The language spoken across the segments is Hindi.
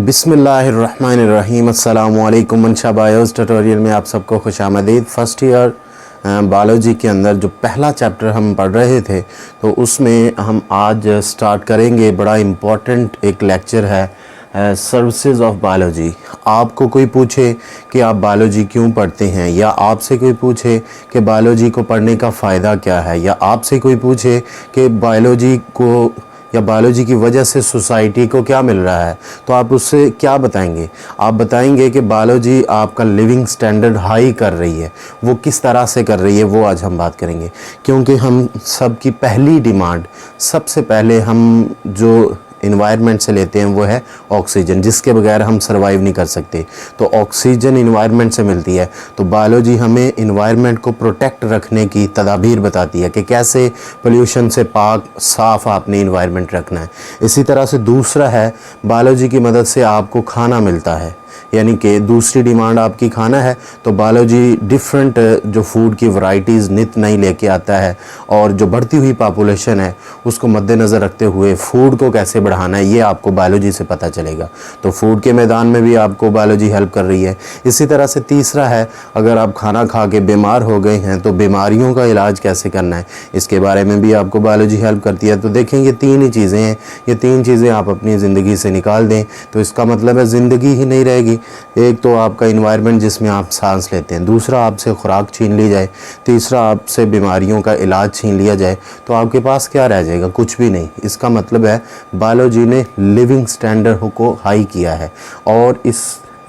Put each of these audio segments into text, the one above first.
बिस्मिल्लाहिर्रहमानिर्रहीम। अस्सलामुअलैकुम। मंशा बायोस ट्यूटोरियल में आप सबको खुशामदीद। फर्स्ट ईयर बायोलॉजी के अंदर जो पहला चैप्टर हम पढ़ रहे थे तो उसमें हम आज स्टार्ट करेंगे। बड़ा इम्पॉर्टेंट एक लेक्चर है सर्विसेज ऑफ बायोलॉजी। आपको कोई पूछे कि आप बायोलॉजी क्यों पढ़ते हैं, या आपसे कोई पूछे कि बायोलॉजी को पढ़ने का फ़ायदा क्या है, या आपसे कोई पूछे कि बायोलॉजी को या बायोलॉजी की वजह से सोसाइटी को क्या मिल रहा है, तो आप उससे क्या बताएंगे? आप बताएंगे कि बायोलॉजी आपका लिविंग स्टैंडर्ड हाई कर रही है। वो किस तरह से कर रही है वो आज हम बात करेंगे, क्योंकि हम सब की पहली डिमांड, सबसे पहले हम जो इन्वायरमेंट से लेते हैं वो है ऑक्सीजन, जिसके बगैर हम सर्वाइव नहीं कर सकते। तो ऑक्सीजन इन्वायरमेंट से मिलती है। तो बायोलॉजी हमें इन्वायरमेंट को प्रोटेक्ट रखने की तदाबीर बताती है कि कैसे पोल्यूशन से पाक साफ़ आपने इन्वायरमेंट रखना है। इसी तरह से दूसरा है, बायोलॉजी की मदद से आपको खाना मिलता है, यानी कि दूसरी डिमांड आपकी खाना है। तो बायोलॉजी डिफरेंट जो फूड की वैरायटीज़ नित नई लेके आता है, और जो बढ़ती हुई पॉपुलेशन है उसको मद्देनज़र रखते हुए फूड को कैसे बढ़ाना है ये आपको बायोलॉजी से पता चलेगा। तो फूड के मैदान में भी आपको बायोलॉजी हेल्प कर रही है। इसी तरह से तीसरा है, अगर आप खाना खा के बीमार हो गए हैं तो बीमारियों का इलाज कैसे करना है, इसके बारे में भी आपको बायोलॉजी हेल्प करती है। तो देखें, ये तीन ही चीज़ें हैं। ये तीन चीज़ें आप अपनी ज़िंदगी से निकाल दें तो इसका मतलब है ज़िंदगी ही नहीं रहेगी। एक तो आपका इन्वायरमेंट जिसमें आप सांस लेते हैं, दूसरा आपसे खुराक छीन ली जाए, तीसरा आपसे बीमारियों का इलाज छीन लिया जाए, तो आपके पास क्या रह जाएगा? कुछ भी नहीं। इसका मतलब है बायोलॉजी ने लिविंग स्टैंडर्ड को हाई किया है, और इस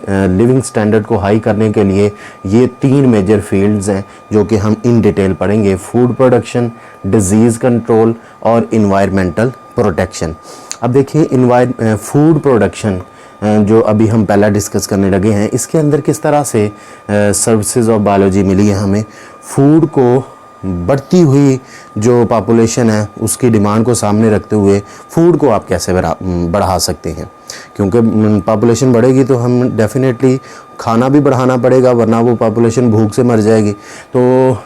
लिविंग स्टैंडर्ड को हाई करने के लिए ये तीन मेजर फील्ड्स हैं जो कि हम इन डिटेल पढ़ेंगे: फूड प्रोडक्शन, डिजीज़ कंट्रोल और इन्वायरमेंटल प्रोटेक्शन। अब देखिए, फूड प्रोडक्शन जो अभी हम पहला डिस्कस करने लगे हैं, इसके अंदर किस तरह से सर्विसेज ऑफ बायोलॉजी मिली है हमें। फूड को बढ़ती हुई जो पॉपुलेशन है उसकी डिमांड को सामने रखते हुए फूड को आप कैसे बढ़ा सकते हैं, क्योंकि पॉपुलेशन बढ़ेगी तो हम डेफिनेटली खाना भी बढ़ाना पड़ेगा, वरना वो पॉपुलेशन भूख से मर जाएगी। तो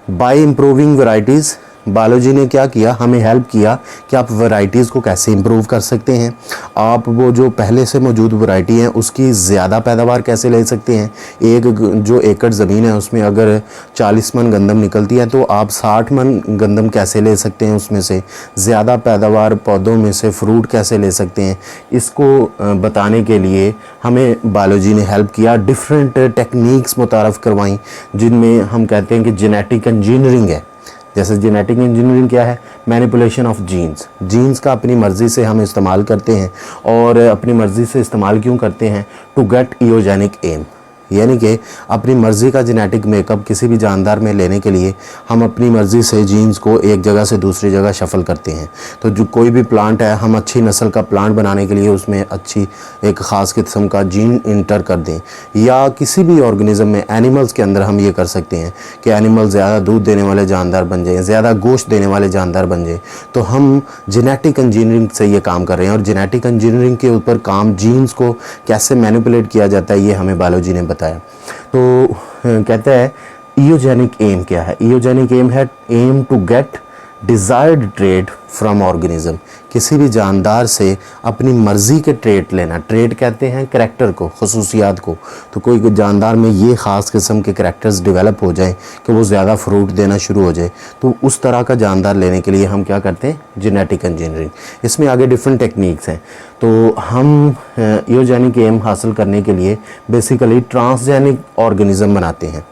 बाय इम्प्रूविंग वैरायटीज़, बायोलॉजी ने क्या किया, हमें हेल्प किया कि आप वैरायटीज़ को कैसे इम्प्रूव कर सकते हैं। आप वो जो पहले से मौजूद वैरायटी है उसकी ज़्यादा पैदावार कैसे ले सकते हैं। एक जो एकड़ ज़मीन है उसमें अगर 40 मन गंदम निकलती है तो आप 60 मन गंदम कैसे ले सकते हैं, उसमें से ज़्यादा पैदावार पौधों में से फ्रूट कैसे ले सकते हैं। इसको बताने के लिए हमें बायोलॉजी ने हेल्प किया। डिफरेंट टेक्निक्स मुतारफ़ करवाई, जिनमें हम कहते हैं कि जेनेटिक इंजीनियरिंग है। जैसे जेनेटिक इंजीनियरिंग क्या है? मैनिपुलेशन ऑफ जीन्स का अपनी मर्ज़ी से हम इस्तेमाल करते हैं। और अपनी मर्ज़ी से इस्तेमाल क्यों करते हैं? टू गेट इयोजेनिक एम, यानी कि अपनी मर्ज़ी का जेनेटिक मेकअप किसी भी जानदार में लेने के लिए हम अपनी मर्ज़ी से जीन्स को एक जगह से दूसरी जगह शफल करते हैं। तो जो कोई भी प्लांट है, हम अच्छी नस्ल का प्लांट बनाने के लिए उसमें अच्छी एक ख़ास किस्म का जीन इंटर कर दें। या किसी भी ऑर्गेनिज़म में, एनिमल्स के अंदर हम ये कर सकते हैं कि एनिमल ज़्यादा दूध देने वाले जानदार बन जाएँ, ज़्यादा गोश्त देने वाले जानदार बन जाएँ। तो हम जेनेटिक इंजीनियरिंग से ये काम कर रहे हैं, और जेनेटिक इंजीनियरिंग के ऊपर काम जीन्स को कैसे मैनिपुलेट किया जाता है ये हमें बायोलॉजी ने बताया। तो कहते हैं इयोजेनिक एम क्या है? इयोजेनिक एम है aim to get desired trait from organism. किसी भी जानदार से अपनी मर्ज़ी के ट्रेट लेना। ट्रेट कहते हैं करैक्टर को, खसूसियात को। तो कोई जानदार में ये ख़ास किस्म के करैक्टर्स डेवलप हो जाएं कि वो ज़्यादा फ्रूट देना शुरू हो जाए, तो उस तरह का जानदार लेने के लिए हम क्या करते हैं? Genetic engineering. इसमें आगे डिफरेंट टेक्निक्स हैं। तो हम इयोजेनिक एम हासिल करने के लिए बेसिकली ट्रांसजेनिक ऑर्गेनिज़म बनाते हैं,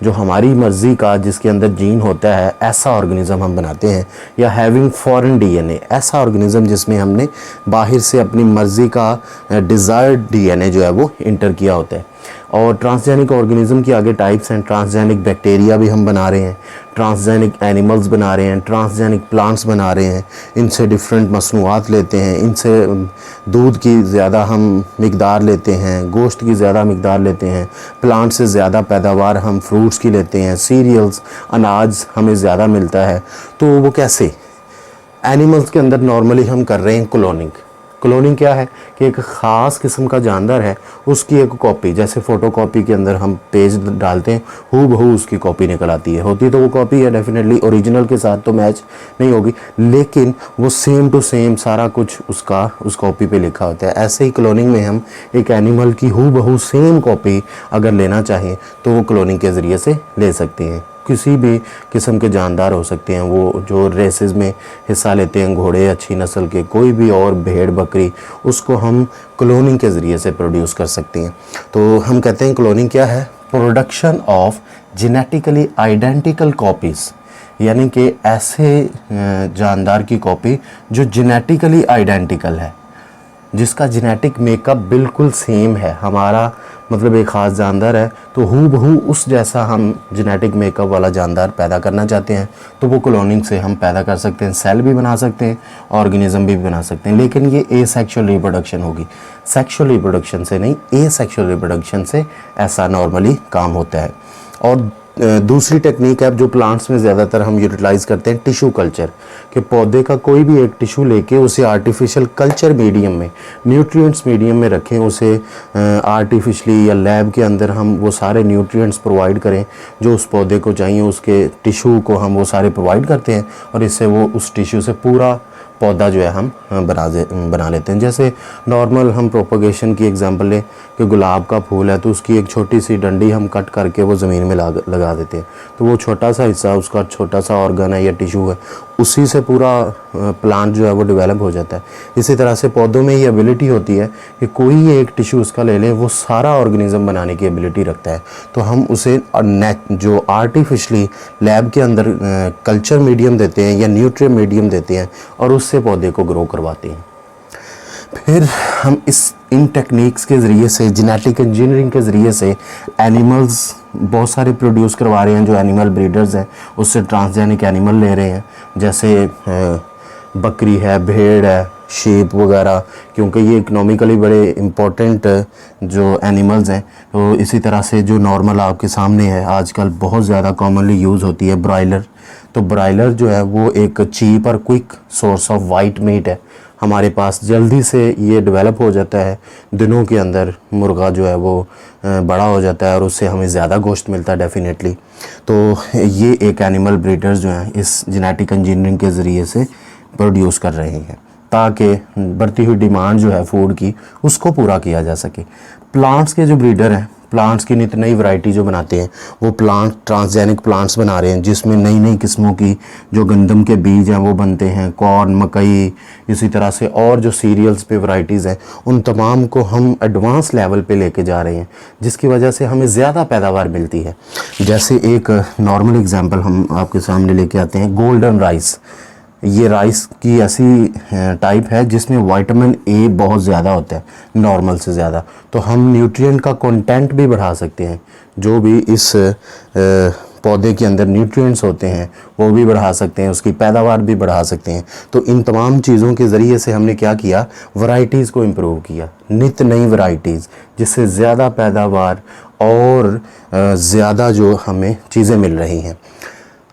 जो हमारी मर्ज़ी का, जिसके अंदर जीन होता है, ऐसा ऑर्गेनिज़म हम बनाते हैं। या हैविंग फॉरेन डीएनए, ऐसा ऑर्गेनिज़म जिसमें हमने बाहर से अपनी मर्ज़ी का डिज़ायर्ड डीएनए जो है वो इंटर किया होता है। और ट्रांसजेनिक ऑर्गेनिज़म की आगे टाइप्स हैं। ट्रांसजेनिक बैक्टीरिया भी हम बना रहे हैं, ट्रांसजेनिक एनिमल्स बना रहे हैं, ट्रांसजेनिक प्लांट्स बना रहे हैं। इनसे डिफरेंट मसनूआत लेते हैं, इनसे दूध की ज़्यादा हम मिकदार लेते हैं, गोश्त की ज़्यादा मिकदार लेते हैं, प्लांट से ज़्यादा पैदावार हम फ्रूट्स की लेते हैं, सीरियल्स, अनाज हमें ज़्यादा मिलता है। तो वो कैसे? एनिमल्स के अंदर नॉर्मली हम कर रहे हैं क्लोनिंग। क्लोनिंग क्या है कि एक ख़ास किस्म का जानवर है उसकी एक कॉपी, जैसे फ़ोटोकॉपी के अंदर हम पेज डालते हैं हूबहू उसकी कॉपी निकल आती है। होती तो वो कॉपी है, डेफिनेटली ओरिजिनल के साथ तो मैच नहीं होगी, लेकिन वो सेम टू सेम सारा कुछ उसका उस कॉपी पे लिखा होता है। ऐसे ही क्लोनिंग में हम एक एनिमल की हूबहू सेम कॉपी अगर लेना चाहें तो वो क्लोनिंग के ज़रिए से ले सकते हैं। किसी भी किस्म के जानदार हो सकते हैं, वो जो रेसेस में हिस्सा लेते हैं, घोड़े अच्छी नस्ल के, कोई भी और भेड़ बकरी, उसको हम क्लोनिंग के ज़रिए से प्रोड्यूस कर सकते हैं। तो हम कहते हैं क्लोनिंग क्या है? Production of genetically identical copies, यानी कि ऐसे जानदार की कॉपी जो जेनेटिकली आइडेंटिकल है, जिसका जेनेटिक मेकअप बिल्कुल सेम है। हमारा मतलब एक ख़ास जानदार है तो हूबहू उस जैसा हम जेनेटिक मेकअप वाला जानदार पैदा करना चाहते हैं तो वो क्लोनिंग से हम पैदा कर सकते हैं। सेल भी बना सकते हैं, ऑर्गेनिज्म भी बना सकते हैं, लेकिन ये एसेक्सुअल रिप्रोडक्शन होगी, सेक्सुअल रिप्रोडक्शन से नहीं। एसेक्सुअल रिप्रोडक्शन से ऐसा नॉर्मली काम होता है। और दूसरी टेक्निक है जो प्लांट्स में ज़्यादातर हम यूटिलाइज़ करते हैं, टिशू कल्चर, कि पौधे का कोई भी एक टिशू लेके उसे आर्टिफिशियल कल्चर मीडियम में, न्यूट्रिएंट्स मीडियम में रखें, उसे आर्टिफिशली या लैब के अंदर हम वो सारे न्यूट्रिएंट्स प्रोवाइड करें जो उस पौधे को चाहिए, उसके टिशू को हम वो सारे प्रोवाइड करते हैं और इससे वो उस टिशू से पूरा पौधा जो है हम बना लेते हैं। जैसे नॉर्मल हम प्रोपगेशन की एग्जांपल लें कि गुलाब का फूल है तो उसकी एक छोटी सी डंडी हम कट करके वो ज़मीन में लगा देते हैं, तो वो छोटा सा हिस्सा उसका छोटा सा ऑर्गन है या टिशू है, उसी से पूरा प्लांट जो है वो डेवलप हो जाता है। इसी तरह से पौधों में ये एबिलिटी होती है कि कोई एक टिशू उसका ले लें, वो सारा ऑर्गेनिज्म बनाने की एबिलिटी रखता है। तो हम उसे जो आर्टिफिशली लैब के अंदर कल्चर मीडियम देते हैं या न्यूट्रिएंट मीडियम देते हैं और उससे पौधे को ग्रो करवाते हैं। फिर हम इन टेक्निक्स के ज़रिए से, जेनेटिक इंजीनियरिंग के ज़रिए से एनिमल्स बहुत सारे प्रोड्यूस करवा रहे हैं। जो एनिमल ब्रीडर्स हैं उससे ट्रांसजेनिक एनिमल ले रहे हैं, जैसे बकरी है, भेड़ है, शीप वगैरह, क्योंकि ये इकोनॉमिकली बड़े इम्पोर्टेंट जो एनिमल्स हैं। तो इसी तरह से जो नॉर्मल आपके सामने है आजकल बहुत ज़्यादा कॉमनली यूज़ होती है ब्रॉयलर। तो ब्रॉयलर जो है वो एक चीप और quick source of white meet है, हमारे पास जल्दी से ये डेवलप हो जाता है, दिनों के अंदर मुर्गा जो है वो बड़ा हो जाता है और उससे हमें ज़्यादा गोश्त मिलता है डेफिनेटली। तो ये एक एनिमल ब्रीडर्स जो हैं इस जेनेटिक इंजीनियरिंग के ज़रिए से प्रोड्यूस कर रहे हैं ताकि बढ़ती हुई डिमांड जो है फूड की उसको पूरा किया जा सके। प्लांट्स के जो ब्रीडर हैं, प्लांट्स की नित नई वैरायटी जो बनाते हैं, वो प्लांट ट्रांसजेनिक प्लांट्स बना रहे हैं जिसमें नई नई किस्मों की जो गंदम के बीज हैं वो बनते हैं, कॉर्न, मकई, इसी तरह से और जो सीरियल्स पे वैरायटीज़ हैं उन तमाम को हम एडवांस लेवल पे लेके जा रहे हैं, जिसकी वजह से हमें ज़्यादा पैदावार मिलती है। जैसे एक नॉर्मल एग्जांपल हम आपके सामने लेके आते हैं, गोल्डन राइस। ये राइस की ऐसी टाइप है जिसमें विटामिन ए बहुत ज़्यादा होता है, नॉर्मल से ज़्यादा। तो हम न्यूट्रिएंट का कंटेंट भी बढ़ा सकते हैं, जो भी इस पौधे के अंदर न्यूट्रिएंट्स होते हैं वो भी बढ़ा सकते हैं, उसकी पैदावार भी बढ़ा सकते हैं। तो इन तमाम चीज़ों के ज़रिए से हमने क्या किया, वैरायटीज़ को इम्प्रूव किया, नित नई वैरायटीज़, जिससे ज़्यादा पैदावार और ज़्यादा जो हमें चीज़ें मिल रही हैं।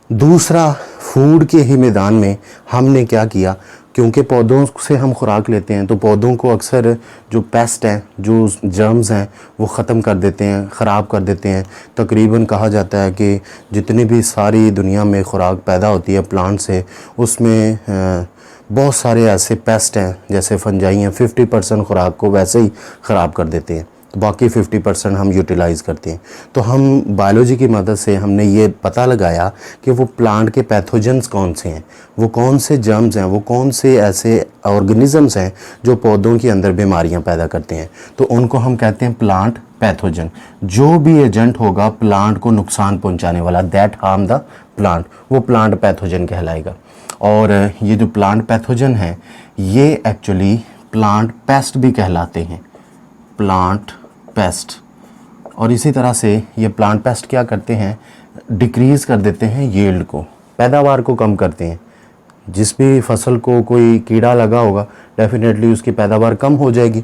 दूसरा, फूड के ही मैदान में हमने क्या किया, क्योंकि पौधों से हम खुराक लेते हैं तो पौधों को अक्सर जो पेस्ट हैं, जो जर्म्स हैं वो ख़त्म कर देते हैं, ख़राब कर देते हैं। तकरीबन कहा जाता है कि जितनी भी सारी दुनिया में खुराक पैदा होती है प्लांट से, उसमें बहुत सारे ऐसे पेस्ट हैं जैसे फंजाई हैं, 50% खुराक को वैसे ही ख़राब कर देते हैं, बाकी 50% हम यूटिलाइज़ करते हैं। तो हम बायोलॉजी की मदद से हमने ये पता लगाया कि वो प्लांट के पैथोजेंस कौन से हैं, वो कौन से जर्म्स हैं, वो कौन से ऐसे ऑर्गेनिजम्स हैं जो पौधों के अंदर बीमारियां पैदा करते हैं। तो उनको हम कहते हैं प्लांट पैथोजन। जो भी एजेंट होगा प्लांट को नुकसान पहुंचाने वाला, दैट हार्म द प्लांट, वो प्लांट पैथोजन कहलाएगा। और ये जो प्लांट पैथोजन है ये एक्चुअली प्लांट पेस्ट भी कहलाते हैं, प्लांट पेस्ट। और इसी तरह से ये प्लांट पेस्ट क्या करते हैं, डिक्रीज़ कर देते हैं यील्ड को, पैदावार को कम करते हैं। जिस भी फसल को कोई कीड़ा लगा होगा डेफिनेटली उसकी पैदावार कम हो जाएगी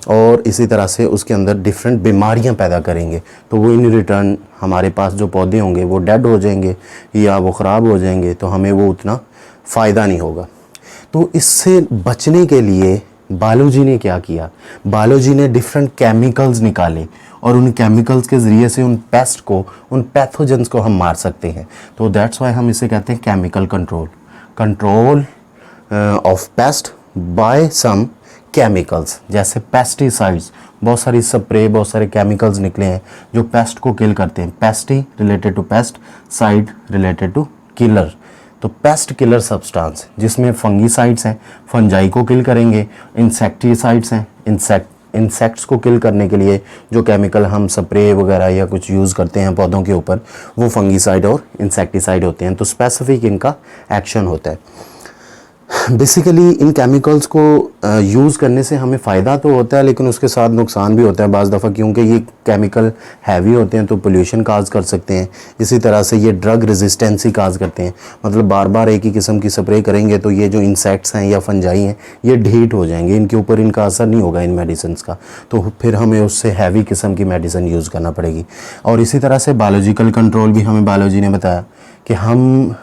और इसी तरह से उसके अंदर डिफरेंट बीमारियां पैदा करेंगे। तो वो इन रिटर्न हमारे पास जो पौधे होंगे वो डेड हो जाएंगे या वो ख़राब हो जाएंगे, तो हमें वो उतना फ़ायदा नहीं होगा। तो इससे बचने के लिए बायोलॉजी ने क्या किया, बायोलॉजी ने डिफरेंट केमिकल्स निकाले और उन केमिकल्स के ज़रिए से उन पेस्ट को, उन पैथोजेंस को हम मार सकते हैं। तो दैट्स वाई हम इसे कहते हैं chemical control, control of pest by some chemicals. जैसे पेस्टिसाइड्स, बहुत सारी स्प्रे, बहुत सारे केमिकल्स निकले हैं जो पेस्ट को किल करते हैं। Pesti related to pest, cide related to killer. तो पेस्ट किलर सब्सटेंस जिसमें फंगीसाइड्स हैं, फंजाई को किल करेंगे, इंसेक्टिसाइड्स हैं, इंसेक्ट्स को किल करने के लिए जो केमिकल हम स्प्रे वगैरह या कुछ यूज़ करते हैं पौधों के ऊपर, वो फंगीसाइड और इंसेक्टिसाइड होते हैं। तो स्पेसिफिक इनका एक्शन होता है। बेसिकली इन केमिकल्स को यूज़ करने से हमें फ़ायदा तो होता है, लेकिन उसके साथ नुकसान भी होता है बाज़ दफ़ा, क्योंकि ये केमिकल हैवी होते हैं तो पोल्यूशन काज कर सकते हैं। इसी तरह से ये ड्रग रेजिस्टेंसी काज करते हैं, मतलब बार बार एक ही किस्म की स्प्रे करेंगे तो ये जो इंसेक्ट्स हैं या फंजाई हैं ये ढीठ हो जाएंगे, इनके ऊपर इनका असर नहीं होगा इन मेडिसिन का, तो फिर हमें उससे हैवी किस्म की मेडिसिन यूज़ करना पड़ेगी। और इसी तरह से बायोलॉजिकल कंट्रोल भी हमें बायोलॉजी ने बताया कि हम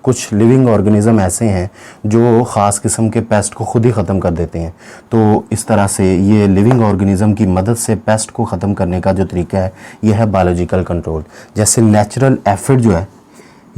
कुछ लिविंग ऑर्गेनिज़म ऐसे हैं जो ख़ास किस्म के पेस्ट को ख़ुद ही ख़त्म कर देते हैं। तो इस तरह से ये लिविंग ऑर्गेनिज़म की मदद से पेस्ट को ख़त्म करने का जो तरीका है ये है बायोलॉजिकल कंट्रोल। जैसे नेचुरल एफिड जो है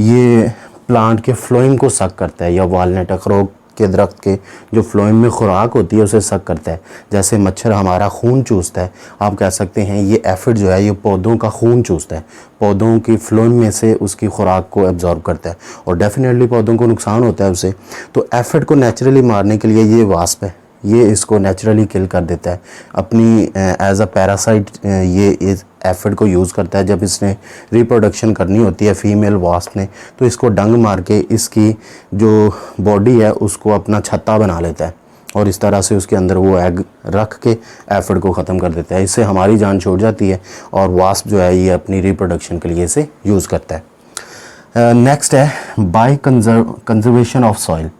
ये प्लांट के फ्लोएम को सक करता है, या वालनट, अखरोट के दरख्त के जो फ्लोएम में खुराक होती है उसे सक करता है। जैसे मच्छर हमारा खून चूसता है, आप कह सकते हैं ये एफिड जो है ये पौधों का खून चूसता है, पौधों की फ्लोएम में से उसकी खुराक को एब्जॉर्ब करता है और डेफिनेटली पौधों को नुकसान होता है उससे। तो एफिड को नेचुरली मारने के लिए ये वास्प है, ये इसको नेचुरली किल कर देता है अपनी एज अ पैरासाइट। ये इस एफिड को यूज़ करता है जब इसने रिप्रोडक्शन करनी होती है फीमेल वास्प ने, तो इसको डंग मार के इसकी जो बॉडी है उसको अपना छत्ता बना लेता है और इस तरह से उसके अंदर वो एग रख के एफिड को ख़त्म कर देता है। इससे हमारी जान छूट जाती है और वास्प जो है ये अपनी रिप्रोडक्शन के लिए इसे यूज़ करता है। नेक्स्ट है बाय कंजर्वेशन ऑफ सॉइल।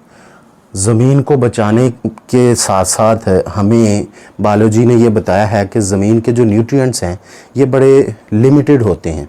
ज़मीन को बचाने के साथ साथ हमें बायोलॉजी ने ये बताया है कि ज़मीन के जो न्यूट्रिएंट्स हैं ये बड़े लिमिटेड होते हैं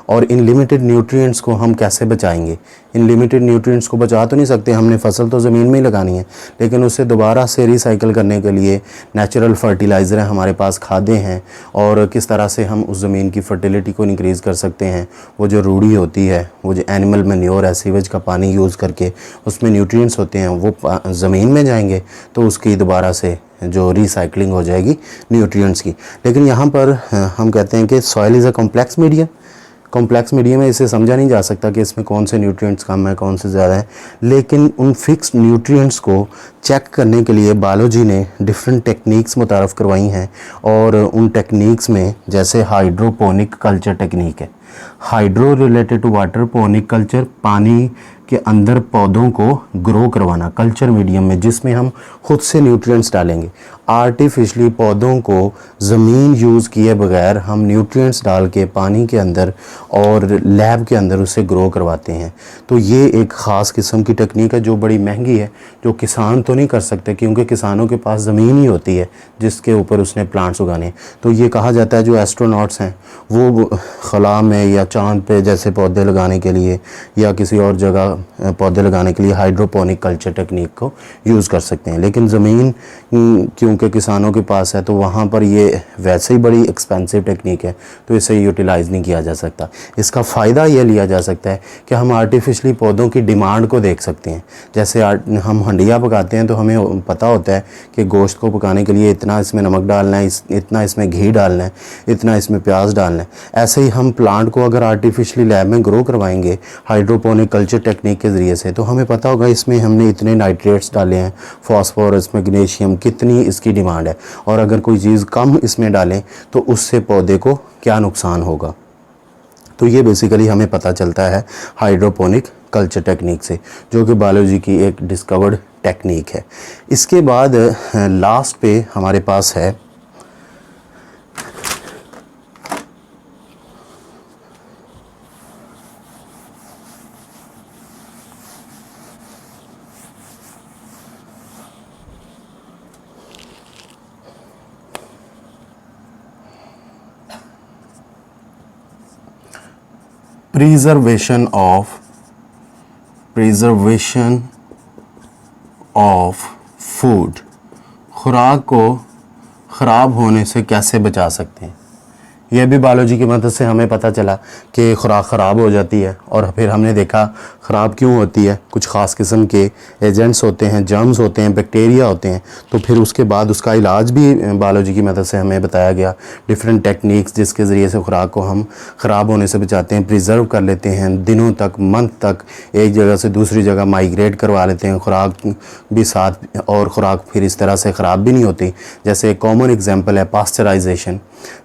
और इन लिमिटेड न्यूट्रिएंट्स को हम कैसे बचाएंगे। इन लिमिटेड न्यूट्रिएंट्स को बचा तो नहीं सकते, हमने फसल तो ज़मीन में ही लगानी है, लेकिन उसे दोबारा से रिसाइकिल करने के लिए नेचुरल फर्टिलाइज़र हैं हमारे पास, खादें हैं, और किस तरह से हम उस ज़मीन की फर्टिलिटी को इंक्रीज़ कर सकते हैं। वो जो रूढ़ी होती है, वो जो एनिमल मैन्योर है, सीवेज का पानी यूज़ करके उसमें न्यूट्रिएंट्स होते हैं वो ज़मीन में जाएंगे तो उसकी दोबारा से जो रिसाइकलिंग हो जाएगी न्यूट्रिएंट्स की। लेकिन यहाँ पर हम कहते हैं कि soil is a complex medium. Complex medium में इसे समझा नहीं जा सकता कि इसमें कौन से न्यूट्रिएंट्स कम है कौन से ज़्यादा है, लेकिन उन फिक्स्ड न्यूट्रिएंट्स को चेक करने के लिए बायोलॉजी ने डिफरेंट टेक्निक्स मुतारफ़ करवाई हैं। और उन टेक्निक्स में जैसे हाइड्रोपोनिक कल्चर टेक्निक है, hydro related to water, ponic culture पानी के अंदर पौधों को ग्रो करवाना कल्चर मीडियम में, जिसमें हम खुद से न्यूट्रिएंट्स डालेंगे। आर्टिफिशली पौधों को ज़मीन यूज़ किए बगैर हम न्यूट्रिएंट्स डाल के पानी के अंदर और लैब के अंदर उसे ग्रो करवाते हैं। तो ये एक ख़ास किस्म की टेक्निक है जो बड़ी महंगी है, जो किसान तो नहीं कर सकते क्योंकि किसानों के पास ज़मीन ही होती है जिसके ऊपर उसने प्लांट्स उगाने। तो ये कहा जाता है जो एस्ट्रोनॉट्स हैं वो खला में या चाँद पे जैसे पौधे लगाने के लिए या किसी और जगह पौधे लगाने के लिए हाइड्रोपोनिक कल्चर टेक्निक को यूज़ कर सकते हैं। लेकिन ज़मीन क्योंकि किसानों के पास है तो वहाँ पर ये वैसे ही बड़ी एक्सपेंसिव टेक्निक है तो इसे यूटिलाइज़ नहीं किया जा सकता। इसका फ़ायदा ये लिया जा सकता है कि हम आर्टिफिशली पौधों की डिमांड को देख सकते हैं। जैसे हम हंडिया पकाते हैं तो हमें पता होता है कि गोश्त को पकाने के लिए इतना इसमें नमक डालना है, इतना इसमें घी डालना है, इतना इसमें प्याज डालना है। ऐसे ही हम प्लांट को अगर आर्टिफिशली लैब में ग्रो करवाएंगे हाइड्रोपोनिक कल्चर टेक्निक के ज़रिए से तो हमें पता होगा इसमें हमने इतने नाइट्रेट्स डाले हैं, फॉस्फोरस, मैग्नीशियम, कितनी इसकी डिमांड है, और अगर कोई चीज़ कम इसमें डालें तो उससे पौधे को क्या नुकसान होगा। तो ये बेसिकली हमें पता चलता है हाइड्रोपोनिक कल्चर टेक्निक से, जो कि बायोलॉजी की एक डिस्कवर्ड टेक्निक है। इसके बाद लास्ट पे हमारे पास है preservation of food, खुराक को ख़राब होने से कैसे बचा सकते हैं। यह भी बायोलॉजी की मदद से हमें पता चला कि खुराक ख़राब हो जाती है, और फिर हमने देखा ख़राब क्यों होती है। कुछ ख़ास किस्म के एजेंट्स होते हैं, जर्म्स होते हैं, बैक्टीरिया होते हैं। तो फिर उसके बाद उसका इलाज भी बायोलॉजी की मदद से हमें बताया गया। डिफरेंट टेक्निक्स जिसके ज़रिए से खुराक को हम ख़राब होने से बचाते हैं, प्रिजर्व कर लेते हैं, दिनों तक, मंथ तक एक जगह से दूसरी जगह माइग्रेट करवा लेते हैं, खुराक भी साथ, और ख़ुराक फिर इस तरह से ख़राब भी नहीं होती। जैसे एक कॉमन एग्जांपल है पास्चराइजेशन,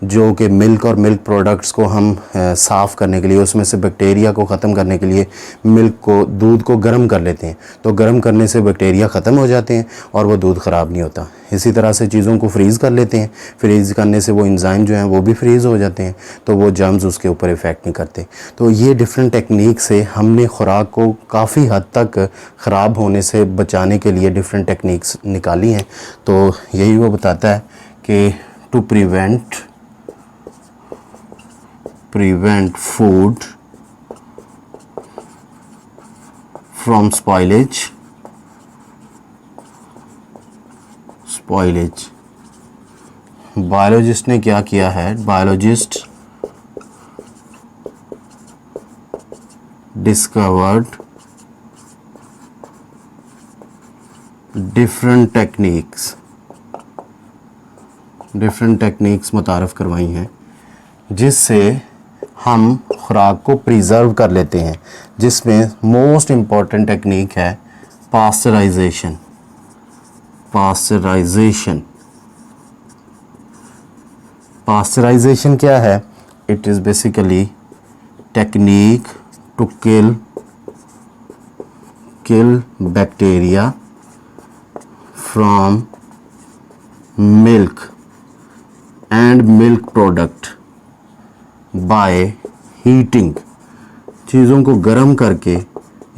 जो कि मिल्क और मिल्क प्रोडक्ट्स को हम साफ़ करने के लिए, उसमें से बैक्टीरिया को ख़त्म करने के लिए दूध को गर्म कर लेते हैं। तो गर्म करने से बैक्टीरिया ख़त्म हो जाते हैं और वो दूध ख़राब नहीं होता। इसी तरह से चीज़ों को फ्रीज़ कर लेते हैं, फ्रीज़ करने से वो एंजाइम जो हैं वो भी फ्रीज़ हो जाते हैं, तो वो जर्म्स उसके ऊपर इफ़ेक्ट नहीं करते। तो ये डिफरेंट टेक्निक से हमने खुराक को काफ़ी हद तक ख़राब होने से बचाने के लिए डिफरेंट टेक्निक्स निकाली हैं। तो यही वो बताता है कि to prevent food from spoilage biologist ने क्या किया है, बायोलॉजिस्ट डिस्कवर्ड डिफरेंट टेक्निक्स मुतारफ़ करवाई हैं जिससे हम खुराक को प्रिजर्व कर लेते हैं, जिसमें मोस्ट इम्पॉर्टेंट टेक्निक है पास्चराइजेशन। पास्चराइजेशन क्या है? It is basically technique to kill bacteria from milk and milk product by heating. चीज़ों को गर्म करके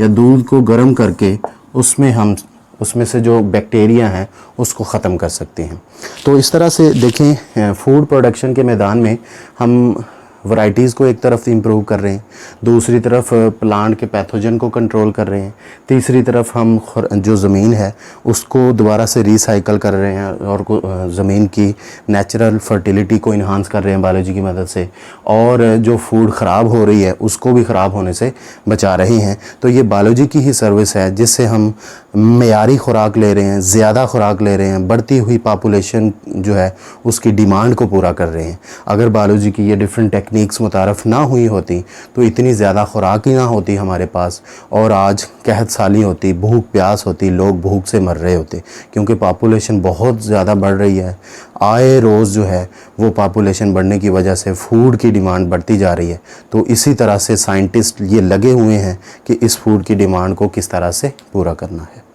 या दूध को गर्म करके उसमें से जो बैक्टीरिया हैं उसको ख़त्म कर सकते हैं। तो इस तरह से देखें, फूड प्रोडक्शन के मैदान में हम वैराइटीज़ को एक तरफ इंप्रूव कर रहे हैं, दूसरी तरफ प्लांट के पैथोजन को कंट्रोल कर रहे हैं, तीसरी तरफ हम जो ज़मीन है उसको दोबारा से रिसाइकल कर रहे हैं और ज़मीन की नेचुरल फर्टिलिटी को इन्हांस कर रहे हैं बायोलॉजी की मदद से, और जो फूड ख़राब हो रही है उसको भी ख़राब होने से बचा रहे हैं। तो ये बायोलॉजी की ही सर्विस है जिससे हम मेयारी खुराक ले रहे हैं, ज़्यादा खुराक ले रहे हैं, बढ़ती हुई पॉपुलेशन जो है उसकी डिमांड को पूरा कर रहे हैं। अगर बायोलॉजी की ये डिफरेंट टेक्निक्स मुतारफ़ ना हुई होती तो इतनी ज़्यादा खुराक ही ना होती हमारे पास, और आज कहत साली होती, भूख प्यास होती, लोग भूख से मर रहे होते, क्योंकि पॉपुलेशन बहुत ज़्यादा बढ़ रही है। आए रोज़ जो है वो पॉपुलेशन बढ़ने की वजह से फूड की डिमांड बढ़ती जा रही है। तो इसी तरह से साइंटिस्ट ये लगे हुए हैं कि इस फूड की डिमांड को किस तरह से पूरा करना है।